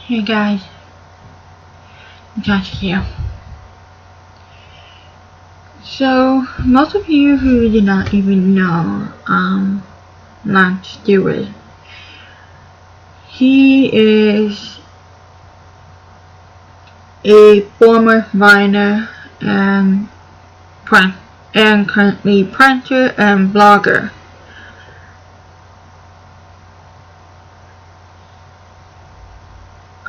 Hey guys, Josh here. So, most of you who do not even know, Steward. He is a former miner and currently printer and blogger.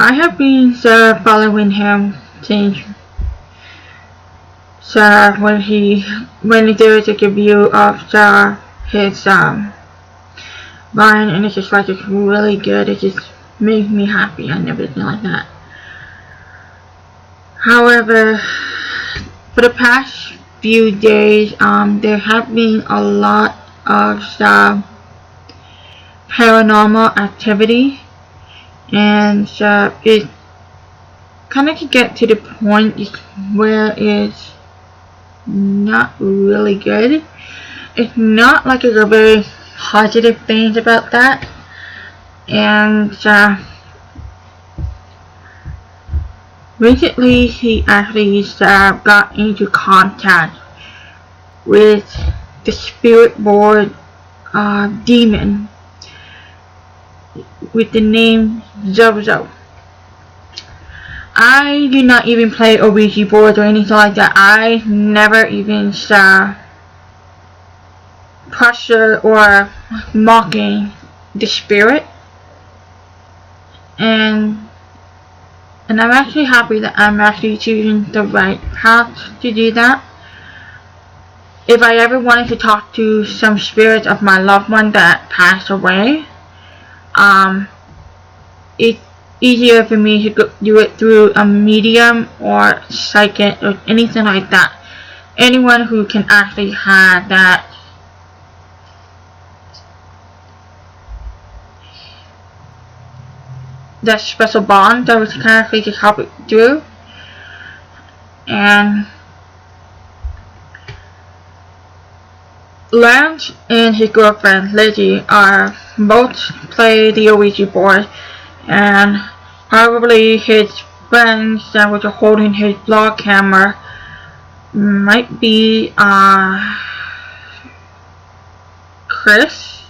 I have been following him since when he did a review of his Ryan, and it's just like, it's really good. It just made me happy and everything like that. However, for the past few days, there have been a lot of paranormal activity, and it kind of can get to the point where it's not really good. It's not like a very positive things about that, and recently he actually got into contact with the spirit board demon with the name Zozo. I do not even play Ouija boards or anything like that. I never even pressure or mocking the spirit, and I'm actually happy that I'm actually choosing the right path to do that. If I ever wanted to talk to some spirits of my loved one that passed away, it's easier for me to do it through a medium or psychic or anything like that. Anyone who can actually have that special bond that was kind of to help it through. And Lance and his girlfriend Lizzie are both play the Ouija board, and probably his friends that was holding his vlog camera might be Chris,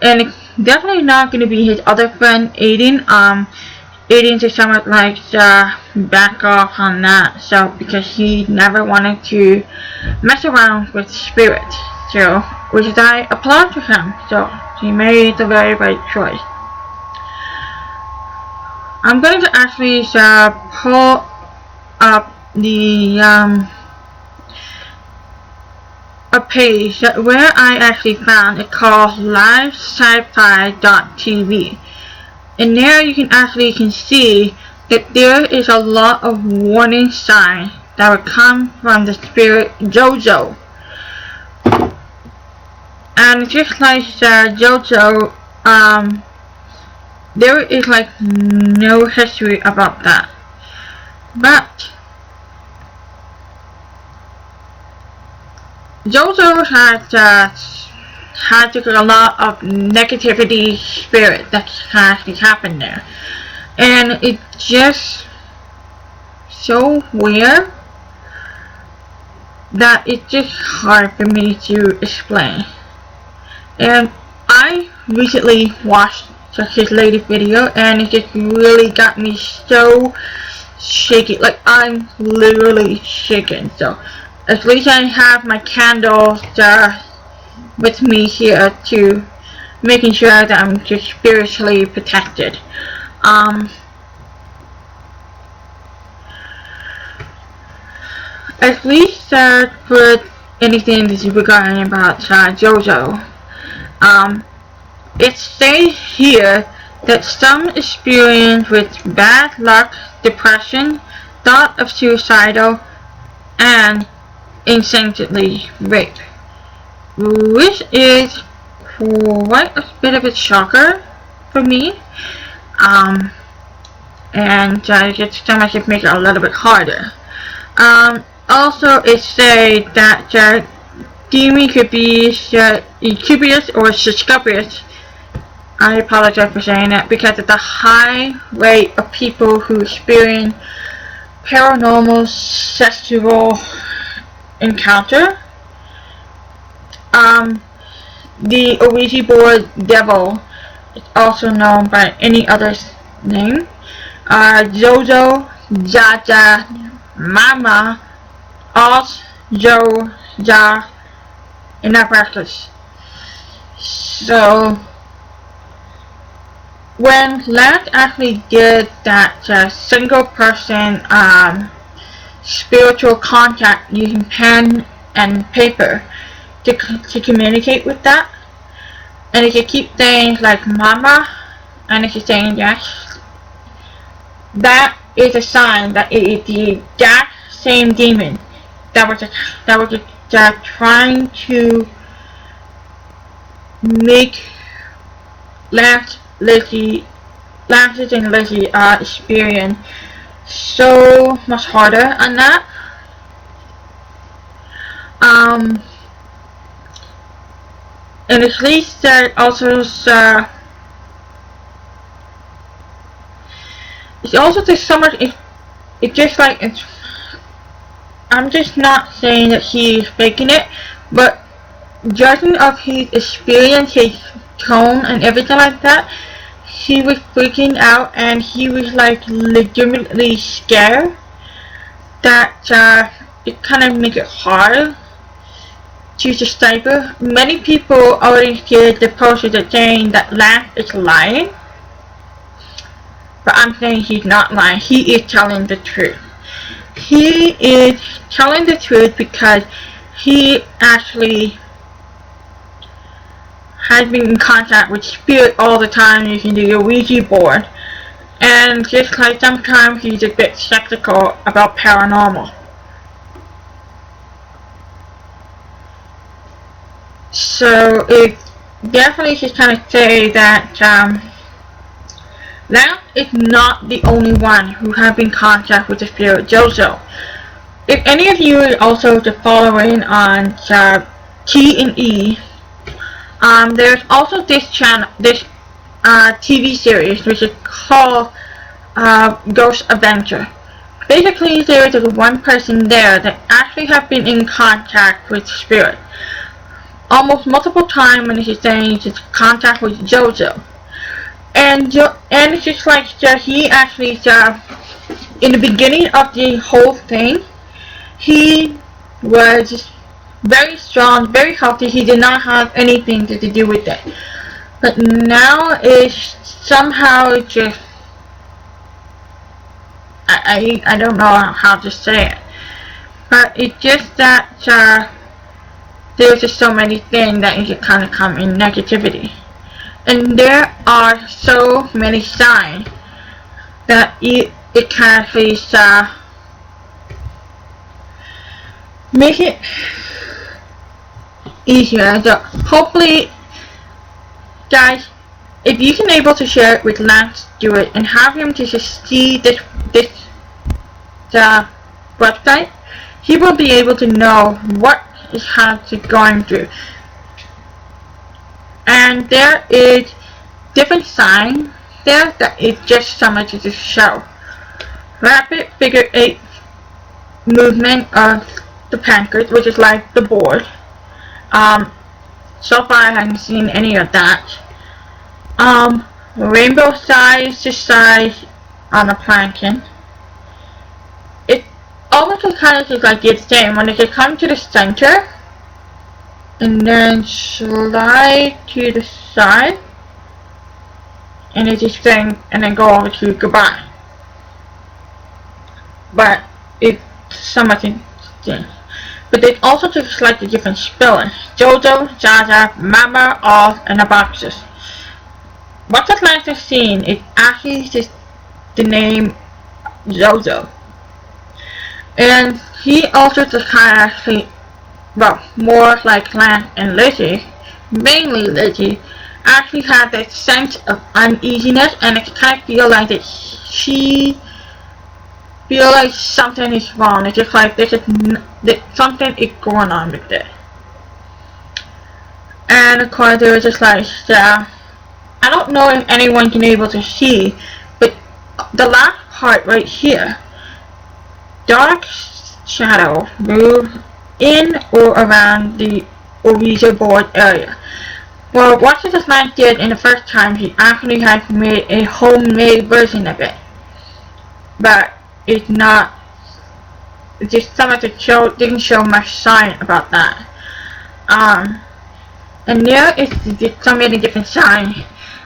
and it's definitely not going to be his other friend Aiden. Aiden just somewhat like back off on that, so because he never wanted to mess around with spirits, so which I applaud to him. So he made the very right choice. I'm going to actually pull up the a page where I actually found it called livesci-fi.tv, and there you can actually see that there is a lot of warning signs that would come from the spirit Jojo. And just like Jojo, there is like no history about that, but Jojo had a lot of negativity spirit that actually happened there, and it's just so weird that it's just hard for me to explain. And I recently watched his latest video, and it just really got me so shaky. Like, I'm literally shaking. So at least I have my candles with me here to making sure that I'm just spiritually protected. At least for anything that is regarding about Jojo, it states here that some experience with bad luck, depression, thought of suicidal, and insanely rape, which is quite a bit of a shocker for me, and just sometimes it makes it a little bit harder. Also, it says that demon could be incubus or succubus I apologize for saying that, because of the high rate of people who experience paranormal sexual encounter. The Ouija board devil, also known by any other name, Jojo, Jaja, Mama, Oz, Joe, Ja, and Apparatus. So, when Lance actually did that single person spiritual contact using pen and paper to communicate with that, and if you keep saying like mama, and if you're saying yes, that is a sign that it is the exact same demon that was trying to make Lance's and Lizzie experience so much harder on that. And at least that also it's also just so much. It just like it's. I'm just not saying that he's faking it, but judging of his experience, his tone, and everything like that, he was freaking out, and he was like legitimately scared. That it kind of makes it hard to decipher. Many people already did the post that saying that Lance is lying, but I'm saying he's not lying. He is telling the truth. He is telling the truth because he actually has been in contact with spirit all the time using the Ouija board, and just like sometimes he's a bit skeptical about paranormal. So it definitely should kind of say that Lance is not the only one who has been in contact with the spirit Jojo. If any of you are also following on T&E, there's also this channel, this TV series, which is called Ghost Adventure. Basically, there is one person there that actually has been in contact with spirit almost multiple times, when he's saying he's in contact with Jojo. And it's just like he actually in the beginning of the whole thing, he was very strong, very healthy. He did not have anything to do with it. But now it's somehow just I don't know how to say it. But it's just that there's just so many things that you can kind of come in negativity. And there are so many signs that it kind of make it easier. So hopefully, guys, if you can able to share it with Lance Steward and have him to just see this website, he will be able to know what is going through. And there is different signs there that is just so much to show. Rapid figure 8 movement of the pancreas, which is like the board. So far I haven't seen any of that. Rainbow size to size on the planking. It almost kind of looks like it's the same when it come to the center and then slide to the side, and it's just thing, and then go over to goodbye. But it's so much interesting. But they also took slightly different spelling. Jojo, Jaja, Mama, Oz, and the boxes. What the Lance is seeing is actually just the name Jojo. And he also just kind of actually, well, more like Lance and Lizzie, mainly Lizzie, actually had that sense of uneasiness, and it kind of feel like that she feel like something is wrong. It's just like that something is going on with it. And of course, there was just like I don't know if anyone can able to see, but the last part right here, dark shadow move in or around the Ouija board area. Well, what this man did in the first time, he actually had made a homemade version of it. But it's not, just some of the show didn't show much sign about that. And there is just so many different signs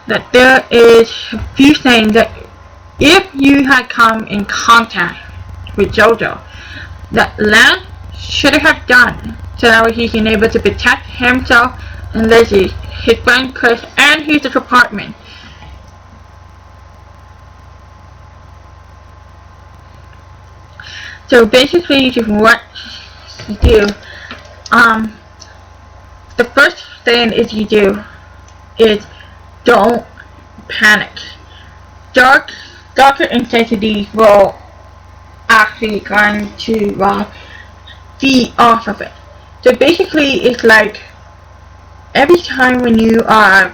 that there is a few things that if you had come in contact with JoJo, that Lance should have done so that he can able to protect himself and Lizzie, his friend Chris, and his department. So basically, just what you do, the first thing is you do is don't panic. Darker intensity will actually going to feed off of it. So basically, it's like every time when you are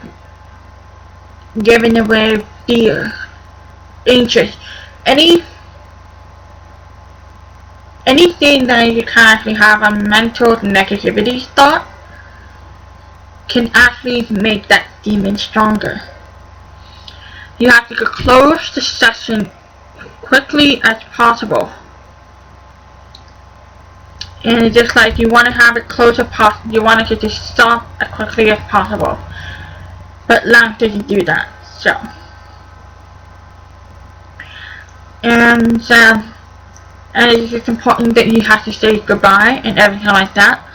giving away fear, interest, anything that you can actually have a mental negativity thought can actually make that demon stronger. You have to close the session quickly as possible. And it's just like you want to have it close as possible. You want it to just stop as quickly as possible. But Lance doesn't do that. So. And it's just important that you have to say goodbye and everything like that.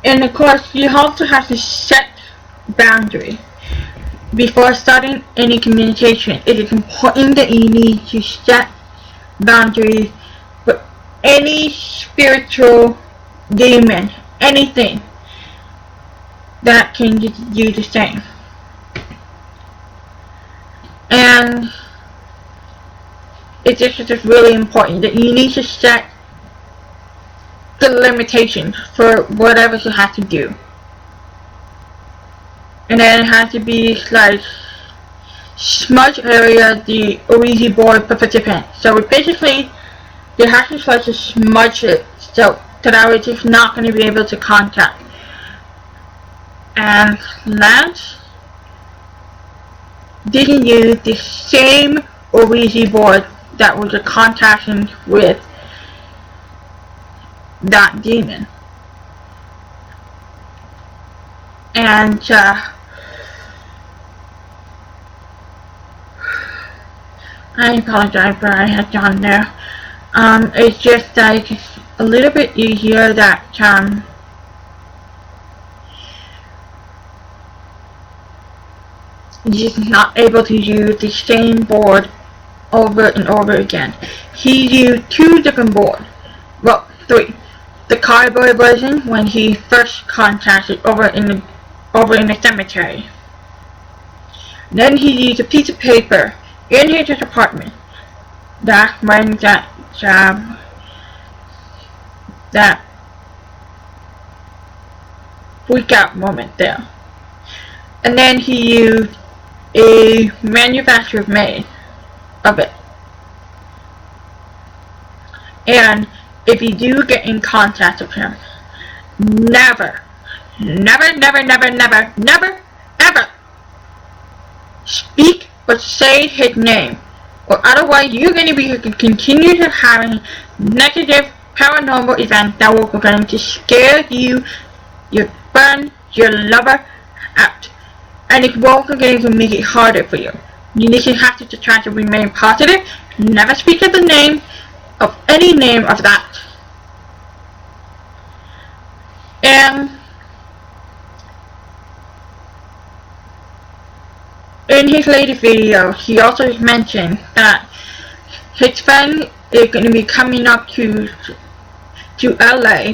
And of course, you also have to set boundaries. Before starting any communication, it is important that you need to set boundaries with any spiritual demon, anything that can do the same. And it's just really important that you need to set the limitations for whatever you have to do. And then it has to be like smudge area the Ouija board participant. So basically you have to try to smudge it so that it's just not going to be able to contact. And Lance didn't use the same Ouija board that was contacting with that demon. And I apologize for I had gone there. It's just like a little bit easier that he's not able to use the same board over and over again. He used 2 different boards. Well, 3. The cardboard version when he first contacted over in the cemetery. Then he used a piece of paper in his apartment. That's when that freak out moment there. And then he used a manufacturer made of it. And if you do get in contact with him, never, ever speak or say his name, or otherwise you're going to be continue to having negative paranormal events that will going to scare you, your friend, your lover out, and it will going to make it harder for you. You need to have to try to remain positive. Never speak of the name of any name of that. And in his latest video, he also mentioned that his friend is going to be coming up to LA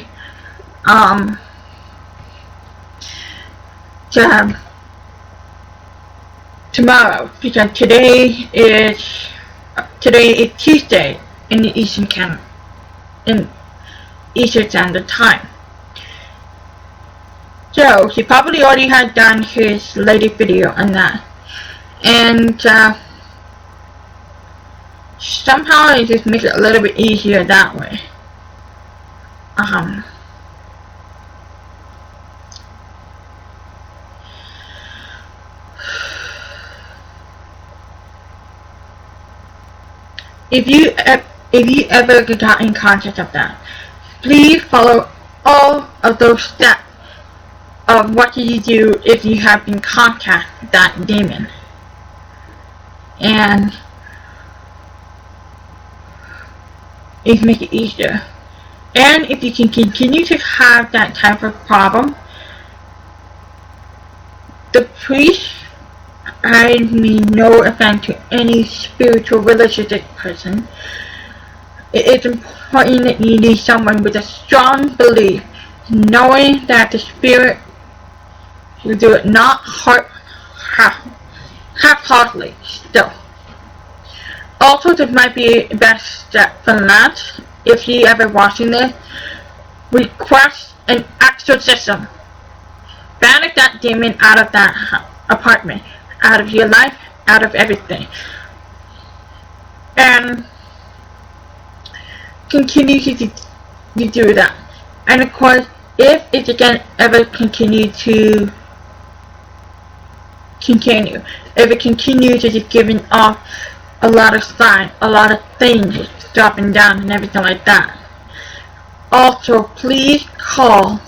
tomorrow, because today is Tuesday in the Eastern Standard Time. So he probably already had done his latest video on that, and somehow it just makes it a little bit easier that way. If you ever got in contact of that, please follow all of those steps of what you do if you have in contact with that demon. And it makes it easier. And if you can continue to have that type of problem, the priest, I mean no offense to any spiritual religious person, it is important that you need someone with a strong belief, knowing that the spirit will do it not half-heartedly still. Also, this might be a best step for that, if you ever watching this, request an exorcism. Banish that demon out of that apartment, out of your life, out of everything. And continue to do that. And of course, if it again ever if it continues to just giving off a lot of signs, a lot of things dropping down and everything like that, also please call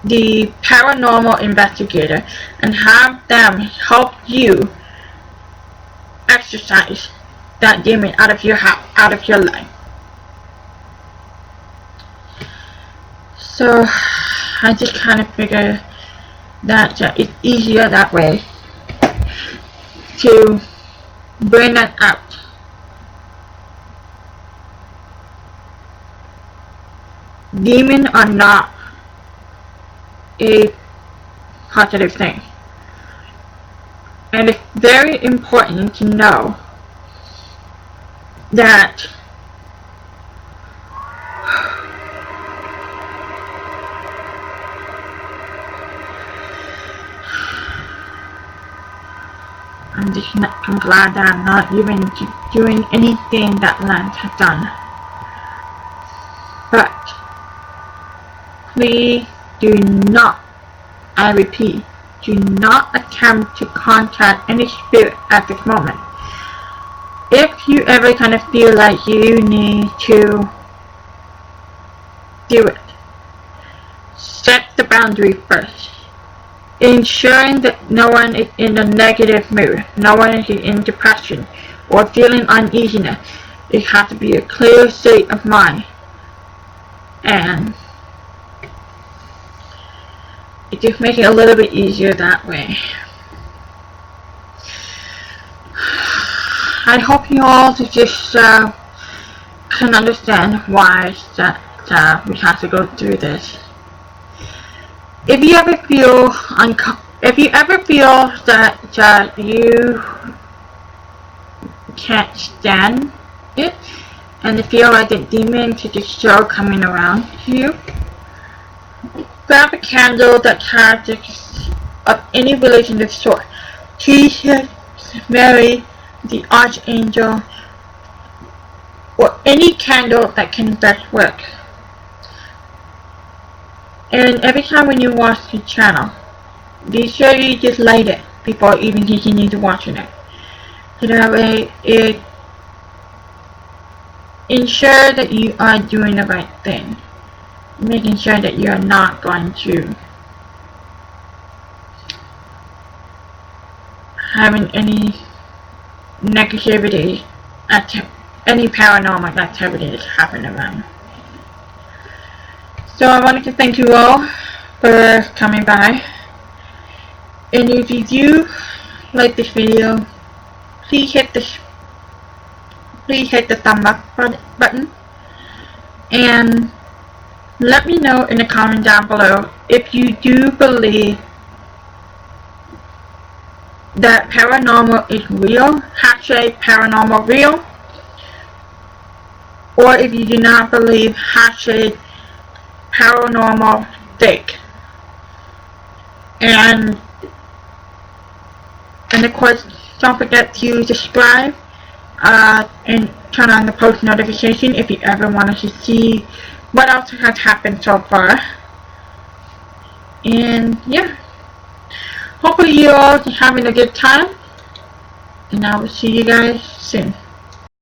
the paranormal investigator and have them help you exorcise that demon out of your house, out of your life. So I just kind of figure that it's easier that way to bring that out. Demons are not a positive thing. And it's very important to know that I'm glad that I'm not even doing anything that Lance has done. But please do not, I repeat, do not attempt to contact any spirit at this moment. If you ever kind of feel like you need to do it, set the boundary first. Ensuring that no one is in a negative mood, no one is in depression or feeling uneasiness. It has to be a clear state of mind. And it just makes it a little bit easier that way. I hope you all just can understand why that we have to go through this. If you ever feel that you can't stand it, and you feel like the demon is just so coming around you, grab a candle that has of any religion of sort. Jesus, Mary, the Archangel, or any candle that can best work. And every time when you watch the channel, be sure you just light it before even continue to watching it. So that way it ensure that you are doing the right thing. Making sure that you are not going to having any negativity, any paranormal activity that's happening around. So I wanted to thank you all for coming by. And if you do like this video, please hit the thumb up button. And let me know in the comment down below if you do believe that paranormal is real, hashtag paranormal real, or if you do not believe, hashtag paranormal fake. And of course, don't forget to subscribe and turn on the post notification if you ever wanted to see what else has happened so far. And yeah, hopefully you all are having a good time, and I will see you guys soon.